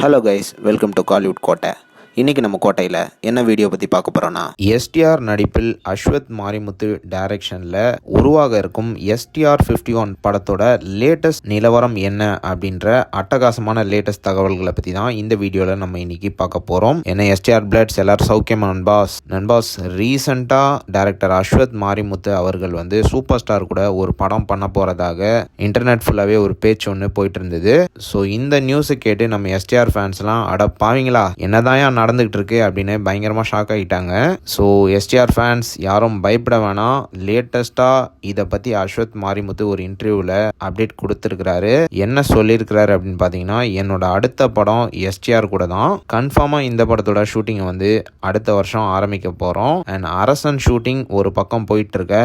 Hello guys, welcome to Kollywood கோட்டை. இன்றைக்கி நம்ம கோட்டையில் என்ன வீடியோ பற்றி பார்க்க போகிறோன்னா, எஸ்டிஆர் நடிப்பில் அஸ்வத் மாரிமுத்து டைரக்ஷனில் உருவாக இருக்கும் STR 51 படத்தோட லேட்டஸ்ட் நிலவரம் என்ன அப்படின்ற அட்டகாசமான லேட்டஸ்ட் தகவல்களை பற்றி தான் இந்த வீடியோவில் நம்ம இன்னைக்கு பார்க்க போகிறோம். ஏன்னா எஸ்டிஆர் பிளட்ஸ் எல்லாரும் சௌக்கியமா நண்பாஸ் ரீசெண்டாக டைரக்டர் அஸ்வத் மாரிமுத்து அவர்கள் வந்து சூப்பர் ஸ்டார் கூட ஒரு படம் பண்ண போகிறதாக இன்டர்நெட் ஃபுல்லாகவே ஒரு பேச்சு ஒன்று போயிட்டு இருந்தது. ஸோ இந்த நியூஸை கேட்டு நம்ம எஸ்டிஆர் ஃபேன்ஸ்லாம் அட பாவீங்களா என்னதான் நடந்துகிட்டு இருக்கு அப்படின்னு பயங்கரமா ஷாக் ஆகிட்டாங்க. ஸோ எஸ்டிஆர் ஃபேன்ஸ் யாரும் பயப்பட வேணாம். லேட்டஸ்டா இதை பத்தி அஸ்வத் மாரிமுத்து ஒரு இன்டர்வியூல அப்டேட் கொடுத்துருக்கிறாரு. என்ன சொல்லியிருக்கிறாரு அப்படின்னு பாத்தீங்கன்னா, என்னோட அடுத்த படம் எஸ்டிஆர் கூட தான். கன்ஃபார்மா இந்த படத்தோட ஷூட்டிங் வந்து அடுத்த வருஷம் ஆரம்பிக்க போறோம். அண்ட் அரசன் ஷூட்டிங் ஒரு பக்கம் போயிட்டு இருக்க,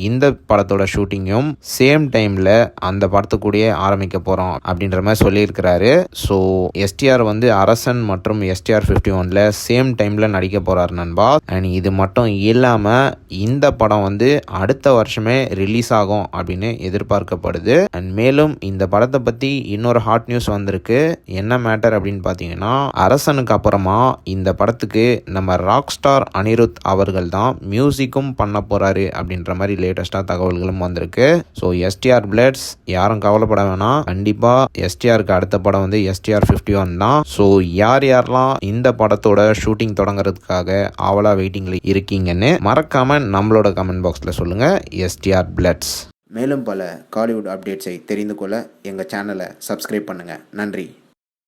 இந்த படத்தோட ஷூட்டிங்கும் சேம் டைம்ல அந்த படத்துக்கூடயே ஆரம்பிக்க போறோம் அப்படின்ற மாதிரி சொல்லியிருக்கிறாரு. ஸோ எஸ்டிஆர் வந்து அரசன் மற்றும் STR 51ல சேம் டைம்ல நடிக்க போறாரு நண்பா. அண்ட் இது மட்டும் இல்லாம இந்த படம் வந்து அடுத்த வருஷமே ரிலீஸ் ஆகும் அப்படின்னு எதிர்பார்க்கப்படுது. அண்ட் மேலும் இந்த படத்தை பத்தி இன்னொரு ஹாட் நியூஸ் வந்திருக்கு. என்ன மேட்டர் அப்படின்னு பாத்தீங்கன்னா, அரசனுக்கு அப்புறமா இந்த படத்துக்கு நம்ம ராக் ஸ்டார் அனிருத் அவர்கள் தான் மியூசிக்கும் பண்ண போறாரு அப்படின்ற மாதிரி லேட்டஸ்டா தகவல்களும் வந்திருக்கு. ஸோ எஸ்டிஆர் பிளட்ஸ் யாரும் கவலைப்பட வேணாம். கண்டிப்பா எஸ்டிஆருக்கு அடுத்த படம் வந்து STR 51 தான். ஸோ யாரெல்லாம் இந்த படத்தோட ஷூட்டிங் தொடங்குறதுக்காக ஆவலா வெயிட்டிங்ல இருக்கீங்கன்னு மறக்காம நம்மளோட கமெண்ட் பாக்ஸ்ல சொல்லுங்க. எஸ்டிஆர் பிளட்ஸ். மேலும் பல காலிவுட் அப்டேட்ஸை தெரிந்து கொள்ள எங்கள் சேனலை சப்ஸ்கிரைப் பண்ணுங்கள். நன்றி.